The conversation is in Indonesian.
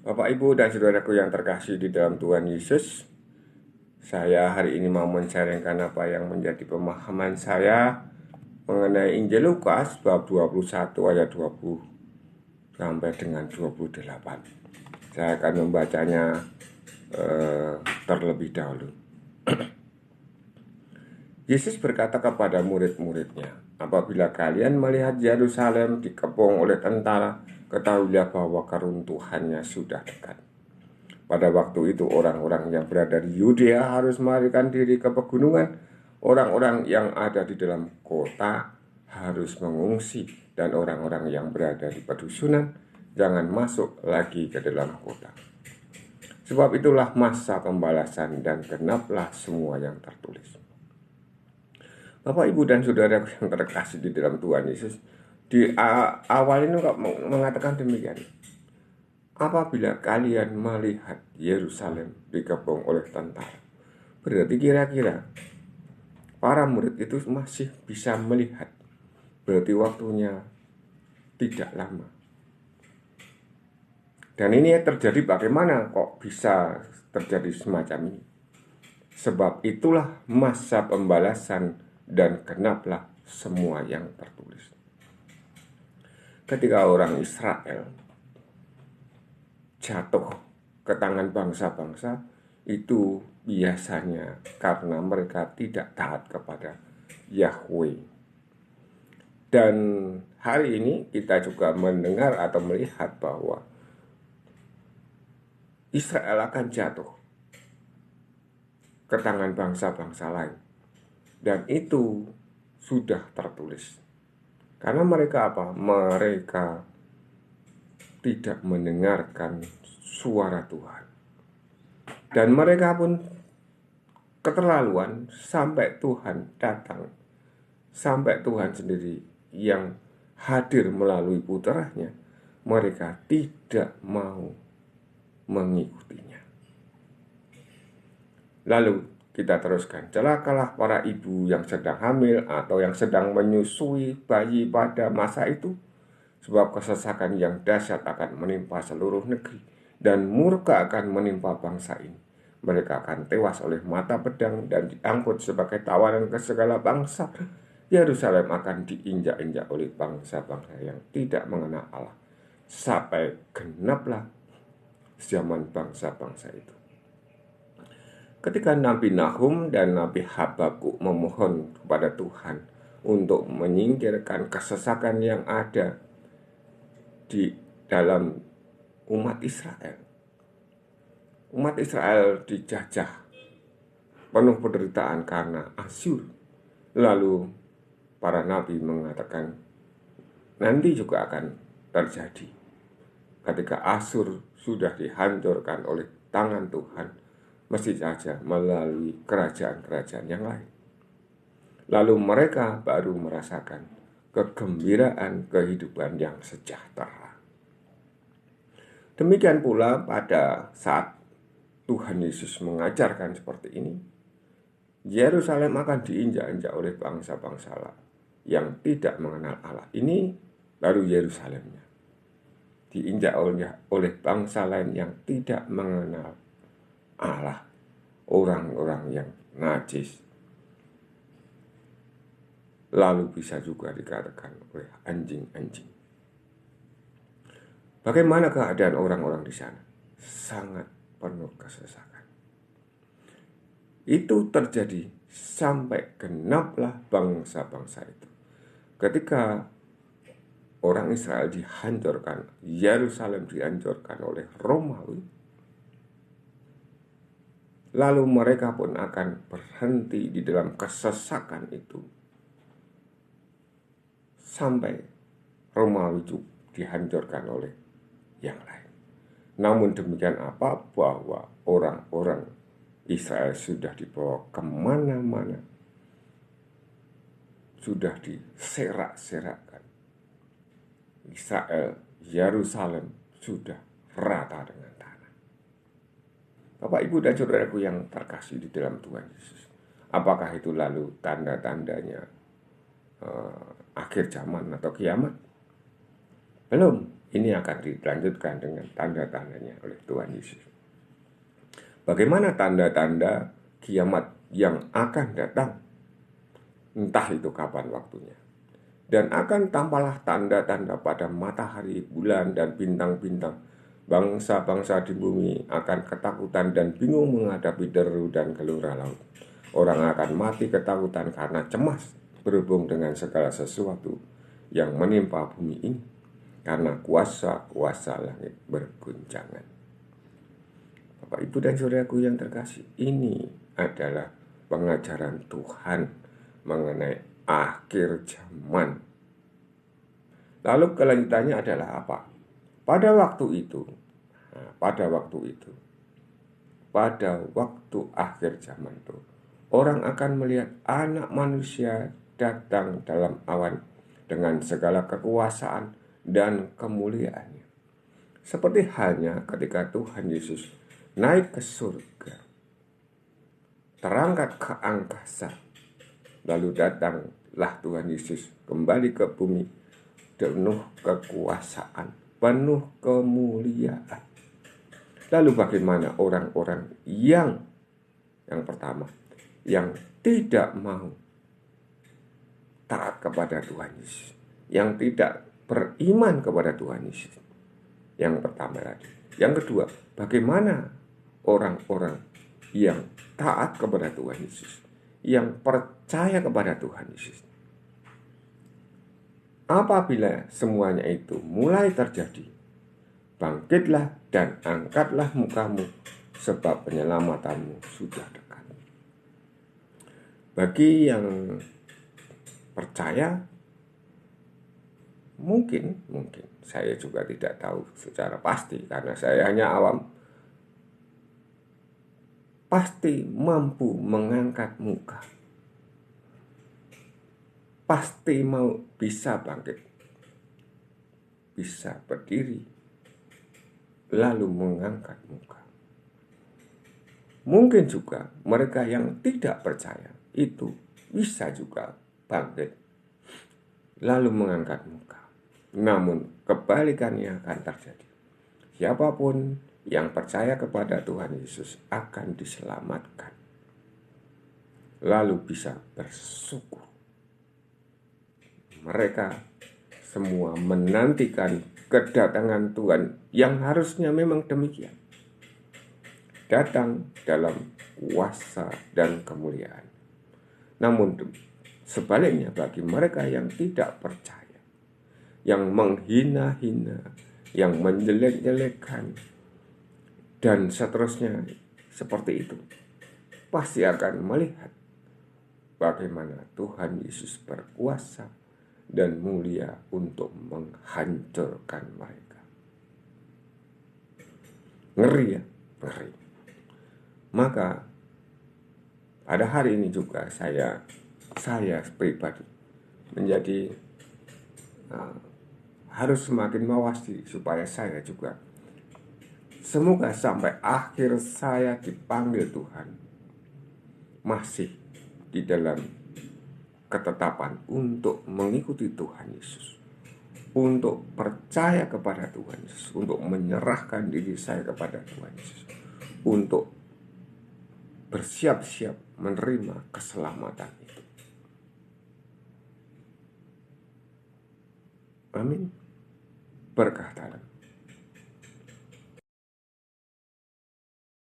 Bapak, Ibu, dan saudaraku yang terkasih di dalam Tuhan Yesus, saya hari ini mau menceritakan apa yang menjadi pemahaman saya mengenai Injil Lukas bab 21 ayat 20 sampai dengan 28. Saya akan membacanya terlebih dahulu. Yesus berkata kepada murid-muridnya, "Apabila kalian melihat Yerusalem dikepung oleh tentara, ketahuilah bahwa keruntuhannya sudah dekat." Pada waktu itu orang-orang yang berada di Yudea harus melarikan diri ke pegunungan. Orang-orang yang ada di dalam kota harus mengungsi, dan orang-orang yang berada di pedusunan jangan masuk lagi ke dalam kota. Sebab itulah masa pembalasan dan genaplah semua yang tertulis. Bapak, Ibu, dan saudara yang terkasih di dalam Tuhan Yesus, di awal ini kok mengatakan demikian. Apabila kalian melihat Yerusalem dikepung oleh tentara, berarti kira-kira para murid itu masih bisa melihat. Berarti waktunya tidak lama. Dan ini terjadi bagaimana kok bisa terjadi semacam ini? Sebab itulah masa pembalasan dan genaplah semua yang tertulis. Ketika orang Israel jatuh ke tangan bangsa-bangsa, itu biasanya karena mereka tidak taat kepada Yahweh. Dan hari ini kita juga mendengar atau melihat bahwa Israel akan jatuh ke tangan bangsa-bangsa lain. Dan itu sudah tertulis. Karena mereka apa? Mereka tidak mendengarkan suara Tuhan. Dan mereka pun keterlaluan sampai Tuhan datang. Sampai Tuhan sendiri yang hadir melalui putranya, mereka tidak mau mengikutinya. Lalu kita teruskan. Celakalah para ibu yang sedang hamil atau yang sedang menyusui bayi pada masa itu, sebab kesesakan yang dahsyat akan menimpa seluruh negeri, dan murka akan menimpa bangsa ini. Mereka akan tewas oleh mata pedang dan diangkut sebagai tawanan ke segala bangsa. Yerusalem akan diinjak-injak oleh bangsa-bangsa yang tidak mengenal Allah, sampai genaplah zaman bangsa-bangsa itu. Ketika Nabi Nahum dan Nabi Habakuk memohon kepada Tuhan untuk menyingkirkan kesesakan yang ada di dalam umat Israel. Umat Israel dijajah penuh penderitaan karena Asyur. Lalu para nabi mengatakan nanti juga akan terjadi ketika Asyur sudah dihancurkan oleh tangan Tuhan, mesti saja melalui kerajaan-kerajaan yang lain. Lalu mereka baru merasakan kegembiraan kehidupan yang sejahtera. Demikian pula pada saat Tuhan Yesus mengajarkan seperti ini, Yerusalem akan diinjak-injak oleh bangsa-bangsa yang tidak mengenal Allah. Ini baru Yerusalemnya. Diinjak oleh bangsa lain yang tidak mengenal Allah. Orang-orang yang najis. Lalu bisa juga dikatakan oleh anjing-anjing. Bagaimana keadaan orang-orang di sana? Sangat penuh kesesakan. Itu terjadi sampai genaplah bangsa-bangsa itu. Ketika orang Israel dihancurkan, Yerusalem dihancurkan oleh Romawi, lalu mereka pun akan berhenti di dalam kesesakan itu sampai Romawi itu dihancurkan oleh yang lain. Namun demikian apa, bahwa orang-orang Israel sudah dibawa kemana-mana, sudah diserak-serakkan. Israel, Yerusalem sudah rata dengan tanah. Bapak, Ibu, dan saudaraku yang terkasih di dalam Tuhan Yesus, apakah itu lalu tanda-tandanya akhir zaman atau kiamat? Belum. Ini akan dilanjutkan dengan tanda-tandanya oleh Tuhan Yesus. Bagaimana tanda-tanda kiamat yang akan datang? Entah itu kapan waktunya. Dan akan tampaklah tanda-tanda pada matahari, bulan, dan bintang-bintang. Bangsa-bangsa di bumi akan ketakutan dan bingung menghadapi deru dan gelora laut. Orang akan mati ketakutan karena cemas berhubung dengan segala sesuatu yang menimpa bumi ini, karena kuasa-kuasa langit berguncangan. Bapak, Ibu, dan saudaraku yang terkasih, ini adalah pengajaran Tuhan mengenai akhir zaman. Lalu kelanjutannya adalah apa? Pada waktu akhir zaman itu, orang akan melihat anak manusia datang dalam awan dengan segala kekuasaan dan kemuliaannya. Seperti halnya ketika Tuhan Yesus naik ke surga, terangkat ke angkasa, lalu datanglah Tuhan Yesus kembali ke bumi penuh kekuasaan, penuh kemuliaan. Lalu bagaimana orang-orang yang pertama, yang tidak mau taat kepada Tuhan Yesus, yang tidak beriman kepada Tuhan Yesus? Yang pertama tadi. Yang kedua, bagaimana orang-orang yang taat kepada Tuhan Yesus, yang percaya kepada Tuhan Yesus? Apabila semuanya itu mulai terjadi, bangkitlah dan angkatlah mukamu, sebab penyelamatanmu sudah dekat. Bagi yang percaya, mungkin saya juga tidak tahu secara pasti karena saya hanya awam, pasti mampu mengangkat muka, pasti mau bisa bangkit, bisa berdiri, lalu mengangkat muka. Mungkin juga mereka yang tidak percaya itu bisa juga bangkit, lalu mengangkat muka. Namun kebalikannya akan terjadi. Siapapun yang percaya kepada Tuhan Yesus akan diselamatkan, lalu bisa bersyukur. Mereka semua menantikan kedatangan Tuhan yang harusnya memang demikian, datang dalam kuasa dan kemuliaan. Namun sebaliknya, bagi mereka yang tidak percaya, yang menghina-hina, yang menjelek-jelekkan, dan seterusnya seperti itu, pasti akan melihat bagaimana Tuhan Yesus berkuasa dan mulia untuk menghancurkan mereka. Ngeri ya, ngeri. Maka pada hari ini juga saya pribadi menjadi harus semakin mewaspadai supaya saya juga semoga sampai akhir saya dipanggil Tuhan masih di dalam ketetapan untuk mengikuti Tuhan Yesus, untuk percaya kepada Tuhan Yesus, untuk menyerahkan diri saya kepada Tuhan Yesus, untuk bersiap-siap menerima keselamatan itu. Amin. Berkah dalam